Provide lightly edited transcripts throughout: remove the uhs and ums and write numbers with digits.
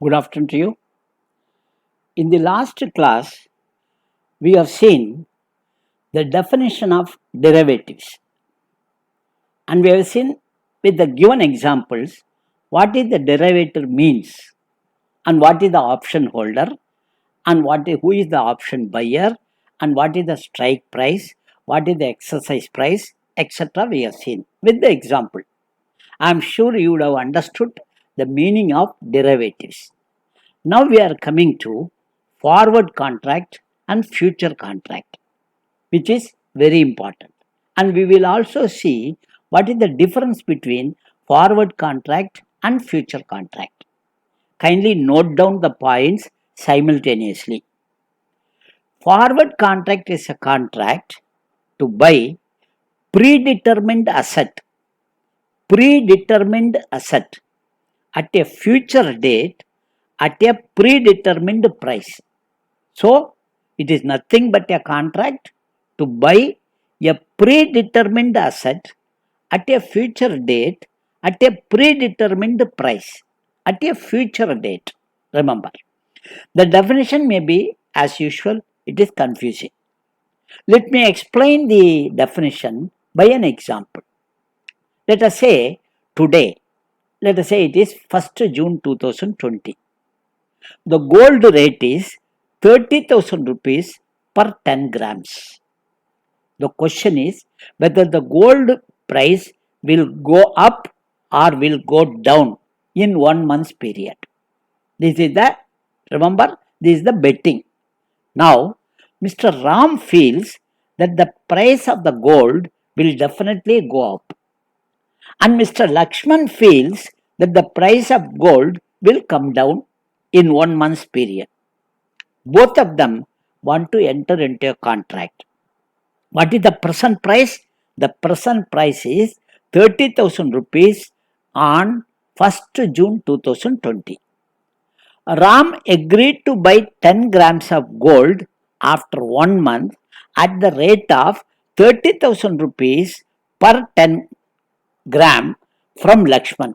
Good afternoon to you. In the last class, we have seen the definition of derivatives, and we have seen with the given examples what is the derivative means, and what is the option holder, and who is the option buyer, and what is the strike price, what is the exercise price, etc. We have seen with the example. I am sure you would have understood the meaning of derivatives. Now we are coming to forward contract and future contract, which is very important. And we will also see what is the difference between forward contract and future contract. Kindly note down the points simultaneously. Forward contract is a contract to buy predetermined asset, predetermined asset at a future date at a predetermined price. So, it is nothing but a contract to buy a predetermined asset at a future date at a predetermined price at a future date. Remember, the definition may be, as usual, it is confusing. Let me explain the definition by an example. Let us say today, let us say it is 1st June 2020. The gold rate is 30,000 rupees per 10 grams. The question is whether the gold price will go up or will go down in 1 month period. This is the, remember, this is the betting. Now, Mr. Ram feels that the price of the gold will definitely go up. And Mr. Lakshman feels that the price of gold will come down in 1 month period. Both of them want to enter into a contract. What is the present price? The present price is 30,000 rupees on 1st June 2020. Ram agreed to buy 10 grams of gold after 1 month at the rate of 30,000 rupees per 10 gram from Lakshman.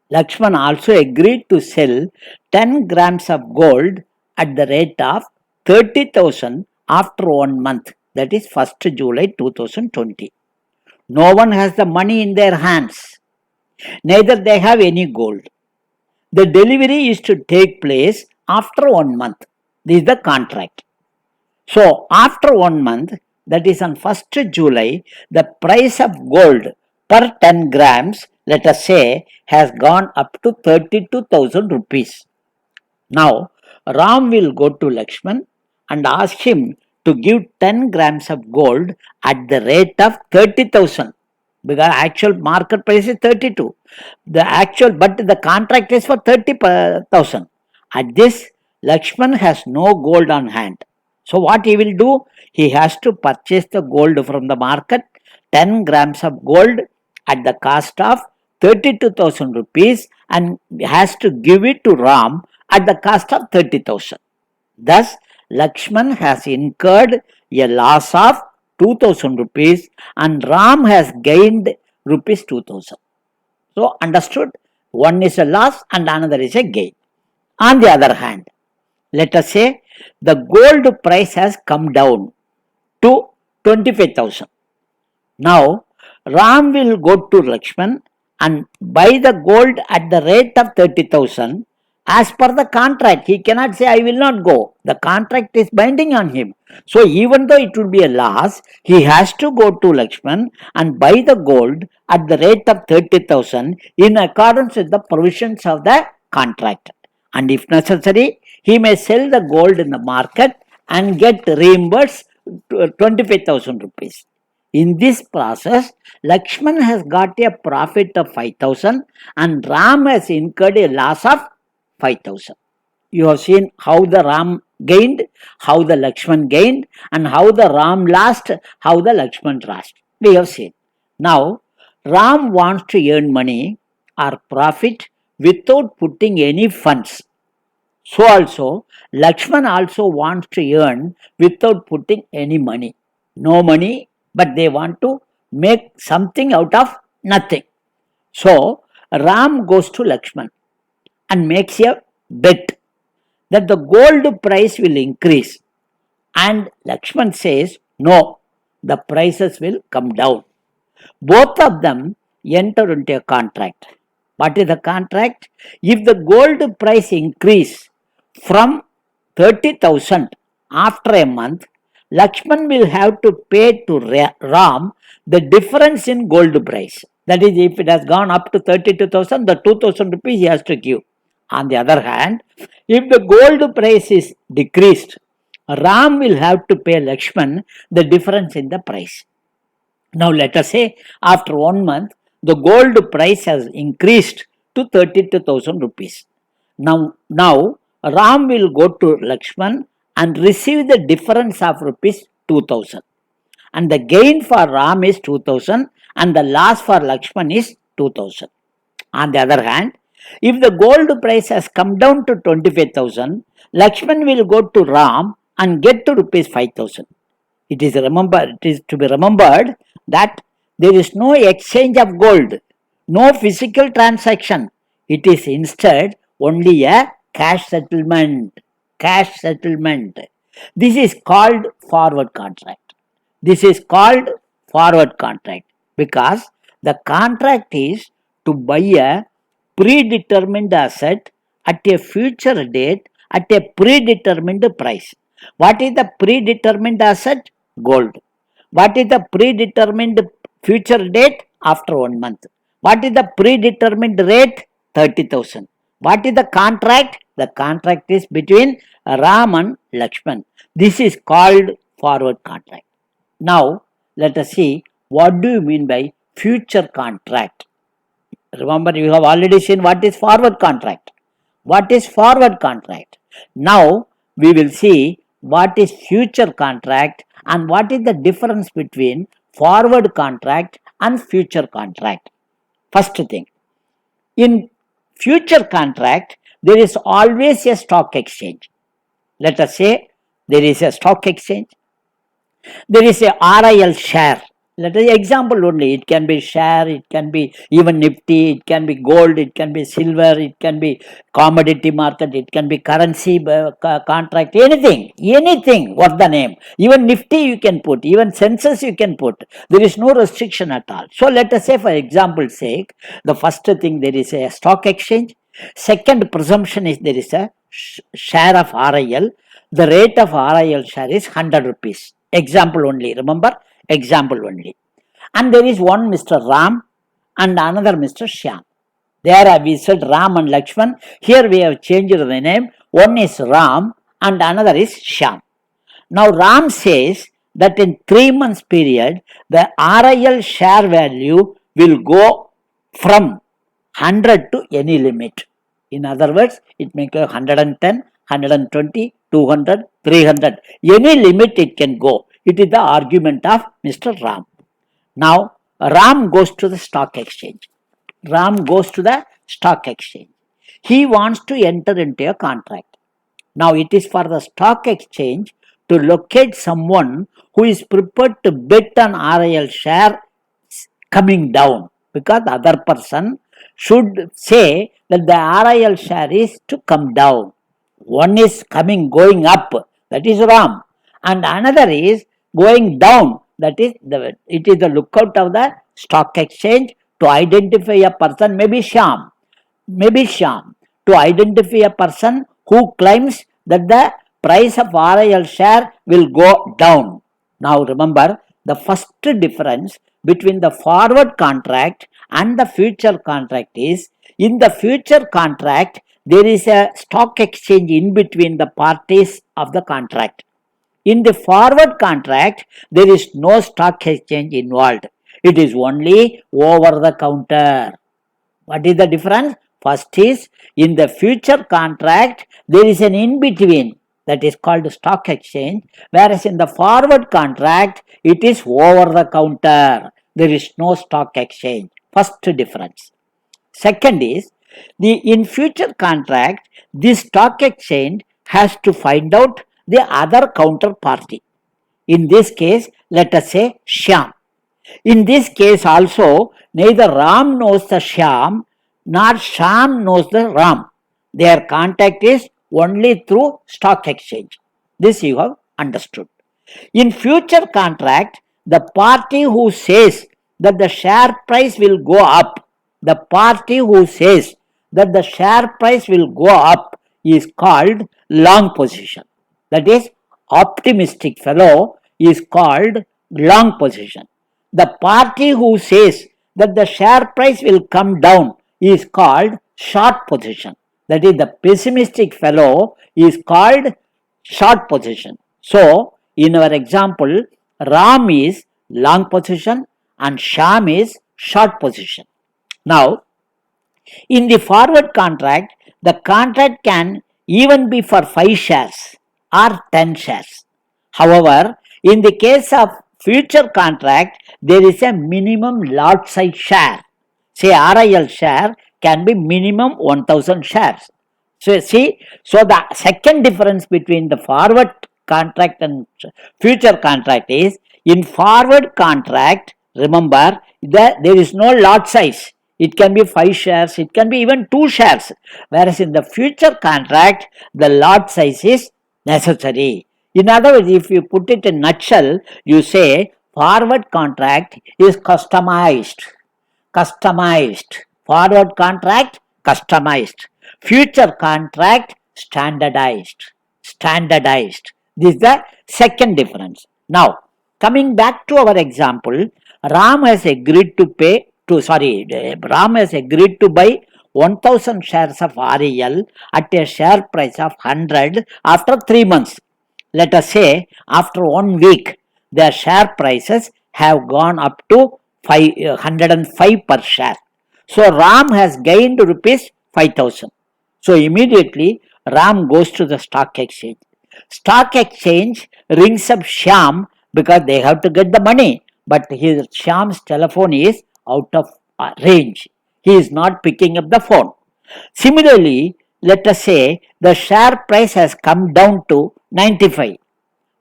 Lakshman also agreed to sell 10 grams of gold at the rate of 30,000 after 1 month, that is 1st July 2020. No one has the money in their hands, neither they have any gold. The delivery is to take place after 1 month. This is the contract. So, after 1 month, that is on 1st July, the price of gold per 10 grams, let us say, has gone up to 32,000 rupees. Now, Ram will go to Lakshman and ask him to give 10 grams of gold at the rate of 30,000, because actual market price is 32. But the contract is for 30,000. At this, Lakshman has no gold on hand. So what he will do? He has to purchase the gold from the market, 10 grams of gold at the cost of 32,000 rupees, and has to give it to Ram at the cost of 30,000. Thus, Lakshman has incurred a loss of 2,000 rupees and Ram has gained rupees 2,000. So, understood? One is a loss and another is a gain. On the other hand, let us say the gold price has come down to 25,000. Now, Ram will go to Lakshman and buy the gold at the rate of 30,000 as per the contract. He cannot say, I will not go. The contract is binding on him. So, even though it will be a loss, he has to go to Lakshman and buy the gold at the rate of 30,000 in accordance with the provisions of the contract. And if necessary, he may sell the gold in the market and get reimbursed 25,000 rupees. In this process, Lakshman has got a profit of 5,000 and Ram has incurred a loss of 5,000. You have seen how the Ram gained, how the Lakshman gained, and how the Ram lost, how the Lakshman lost. We have seen. Now, Ram wants to earn money or profit without putting any funds. So also, Lakshman also wants to earn without putting any money. No money, but they want to make something out of nothing. So, Ram goes to Lakshman and makes a bet that the gold price will increase. And Lakshman says, no, the prices will come down. Both of them enter into a contract. What is the contract? If the gold price increase from 30,000 after a month, Lakshman will have to pay to Ram the difference in gold price. That is, if it has gone up to 32,000, the 2,000 rupees he has to give. On the other hand, if the gold price is decreased, Ram will have to pay Lakshman the difference in the price. Now let us say after 1 month, the gold price has increased to 32,000 rupees. Now Ram will go to Lakshman and receive the difference of rupees 2,000. And the gain for Ram is 2,000 and the loss for Lakshman is 2,000. On the other hand, if the gold price has come down to 25,000, Lakshman will go to Ram and get to rupees 5,000. It is to be remembered that there is no exchange of gold, no physical transaction. It is instead only a cash settlement. Cash settlement. This is called forward contract. This is called forward contract because the contract is to buy a predetermined asset at a future date at a predetermined price. What is the predetermined asset? Gold. What is the predetermined future date? After 1 month. What is the predetermined rate? 30,000. What is the contract? The contract is between Ram and Lakshman. This is called forward contract. Now, let us see what do you mean by future contract. Remember, you have already seen what is forward contract. What is forward contract? Now, we will see what is future contract and what is the difference between forward contract and future contract. First thing, in future contract, there is always a stock exchange. Let us say there is a stock exchange. There is a RIL share. Let us example only. It can be share, it can be even Nifty, it can be gold, it can be silver, it can be commodity market, it can be currency contract, anything, what the name. Even Nifty you can put, even census you can put. There is no restriction at all. So let us say for example's sake, the first thing there is a stock exchange. Second presumption is there is a share of RIL. The rate of RIL share is 100 rupees. Example only, remember? Example only. And there is one Mr. Ram and another Mr. Shyam. There we said Ram and Lakshman. Here we have changed the name. One is Ram and another is Shyam. Now Ram says that in 3 months period, the RIL share value will go from 100 to any limit. In other words, it may go 110, 120, 200, 300. Any limit it can go. It is the argument of Mr. Ram. Now, Ram goes to the stock exchange. Ram goes to the stock exchange. He wants to enter into a contract. Now, it is for the stock exchange to locate someone who is prepared to bet on RIL share coming down, because the other person should say that the RIL share is to come down. One is going up, that is Ram, and another is going down, that is it is the lookout of the stock exchange to identify a person, maybe Shyam, to identify a person who claims that the price of RIL share will go down. Now remember, the first difference between the forward contract and the future contract is, in the future contract, there is a stock exchange in between the parties of the contract. In the forward contract, there is no stock exchange involved. It is only over the counter. What is the difference? First is, in the future contract, there is an in-between that is called stock exchange, whereas in the forward contract, it is over the counter. There is no stock exchange. First difference. Second is, in future contract, this stock exchange has to find out the other counterparty. In this case, let us say Shyam. In this case also, neither Ram knows the Shyam nor Shyam knows the Ram. Their contact is only through stock exchange. This you have understood. In future contract, the party who says that the share price will go up, the party who says that the share price will go up is called long position. That is, optimistic fellow is called long position. The party who says that the share price will come down is called short position. That is, the pessimistic fellow is called short position. So, in our example, Ram is long position and Sham is short position. Now, in the forward contract, the contract can even be for 5 shares or 10 shares. However, in the case of future contract, there is a minimum lot size share. Say RIL share can be minimum 1000 shares. So see, so the second difference between the forward contract and future contract is, in forward contract, remember that there is no lot size. It can be 5 shares, it can be even 2 shares. Whereas in the future contract, the lot size is necessary. In other words, if you put it in a nutshell, you say forward contract is customized. Forward contract, customized. Future contract, standardized. This is the second difference. Now, coming back to our example, Ram has agreed to buy 1000 shares of REL at a share price of 100 after 3 months. Let us say after 1 week, their share prices have gone up to 105 per share. So Ram has gained rupees 5000. So immediately Ram goes to the stock exchange. Stock exchange rings up Shyam because they have to get the money. But Shyam's telephone is out of range. He is not picking up the phone. Similarly, let us say the share price has come down to 95.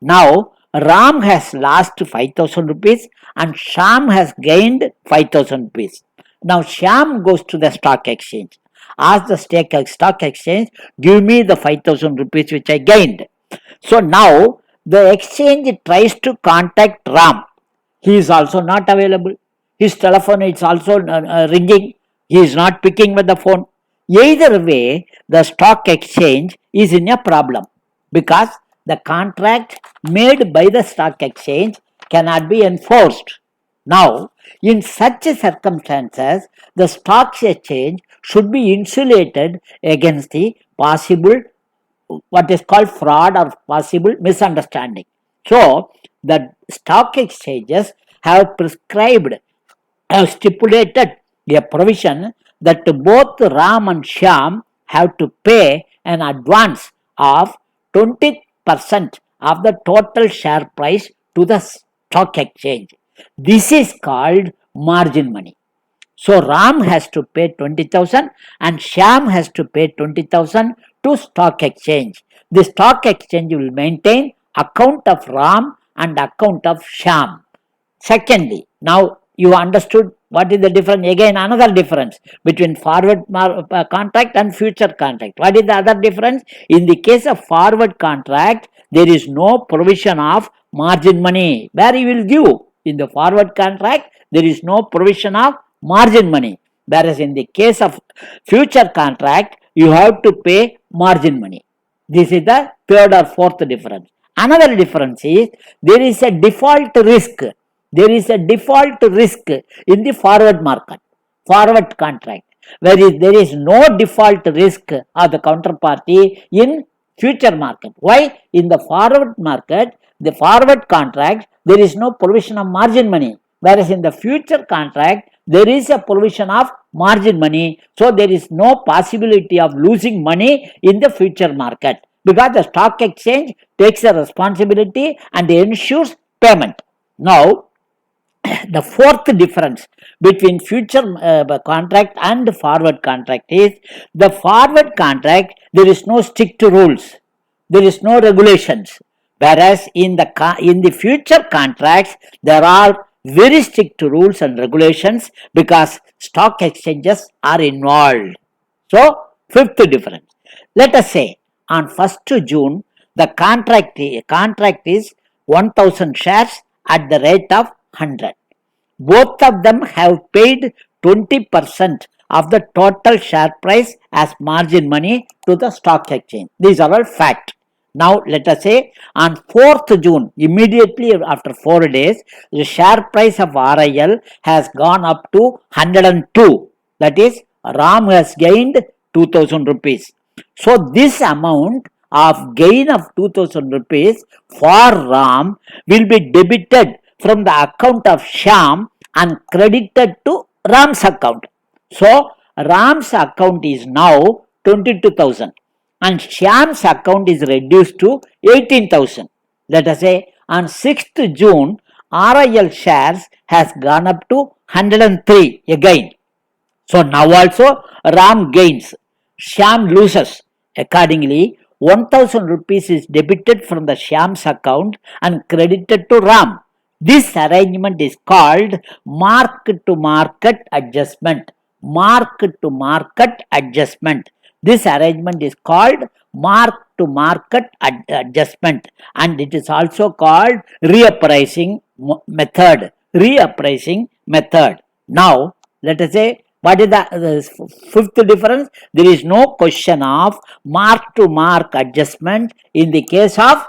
Now, Ram has lost 5000 rupees and Shyam has gained 5000 rupees. Now, Shyam goes to the stock exchange. Ask the stock exchange, give me the 5000 rupees which I gained. So now, the exchange tries to contact Ram. He is also not available. His telephone is also ringing. He is not picking with the phone. Either way, the stock exchange is in a problem because the contract made by the stock exchange cannot be enforced. Now, in such circumstances, the stock exchange should be insulated against the possible what is called fraud or possible misunderstanding. So, the stock exchanges have stipulated a provision that both Ram and Shyam have to pay an advance of 20% of the total share price to the stock exchange. This is called margin money. So Ram has to pay 20,000 and Shyam has to pay 20,000 to stock exchange. The stock exchange will maintain account of Ram and account of Shyam. Secondly, now you understood what is the difference. Again, another difference between forward contract and future contract. What is the other difference? In the case of forward contract, there is no provision of margin money. Where you will give? In the forward contract, there is no provision of margin money. Whereas in the case of future contract, you have to pay margin money. This is the third or fourth difference. Another difference is there is a default risk. There is a default risk in the forward market, forward contract, whereas there is no default risk of the counterparty in future market. Why? In the forward market, the forward contract, there is no provision of margin money, whereas in the future contract, there is a provision of margin money. So there is no possibility of losing money in the future market because the stock exchange takes the responsibility and ensures payment. Now, the fourth difference between future contract and forward contract is the forward contract there is no strict rules, there is no regulations, whereas in the future contracts there are very strict rules and regulations because stock exchanges are involved. So, fifth difference. Let us say on 1st June, the contract is 1000 shares at the rate of 100. Both of them have paid 20% of the total share price as margin money to the stock exchange. These are all fact. Now let us say on 4th June, immediately after 4 days, the share price of RIL has gone up to 102. That is, Ram has gained 2000 rupees. So this amount of gain of 2000 rupees for Ram will be debited from the account of Shyam and credited to Ram's account. So Ram's account is now 22,000 and Shyam's account is reduced to 18,000. Let us say on 6th June, RIL shares has gone up to 103 again. So now also Ram gains, Shyam loses. Accordingly, 1000 rupees is debited from the Shyam's account and credited to Ram. This arrangement is called mark to market adjustment. Mark to market adjustment. This arrangement is called mark to market adjustment and it is also called reappraising method. Reappraising method. Now, let us say what is the fifth difference? There is no question of mark to mark adjustment in the case of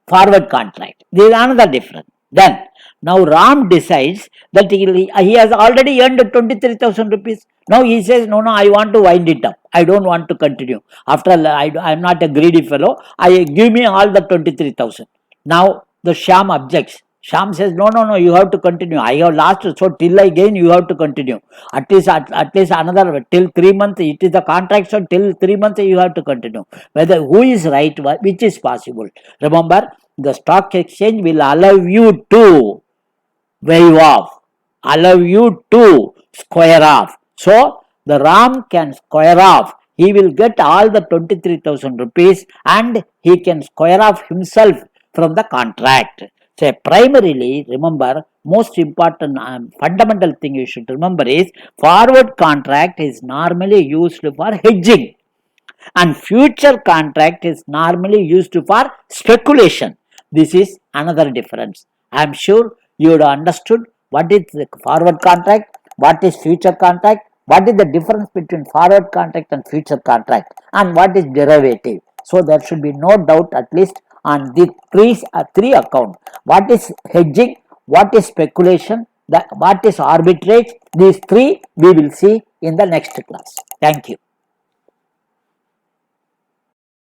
forward contract. There is another difference. Then, now Ram decides that he has already earned 23,000 rupees. Now he says, no, I want to wind it up. I don't want to continue. After all, I am not a greedy fellow. Give me all the 23,000. Now the Shyam objects. Shyam says, no, you have to continue. I have lost, so till I gain, you have to continue. At least another, till 3 months, it is the contract, so till 3 months you have to continue. Whether who is right, which is possible. Remember, the stock exchange will allow you to waive off, allow you to square off. So, the Ram can square off. He will get all the 23,000 rupees and he can square off himself from the contract. So, primarily, remember, most important fundamental thing you should remember is forward contract is normally used for hedging and future contract is normally used for speculation. This is another difference. I am sure you would have understood what is the forward contract, what is future contract, what is the difference between forward contract and future contract, and what is derivative. So there should be no doubt at least on the three accounts. What is hedging, what is speculation, what is arbitrage. These three we will see in the next class. Thank you.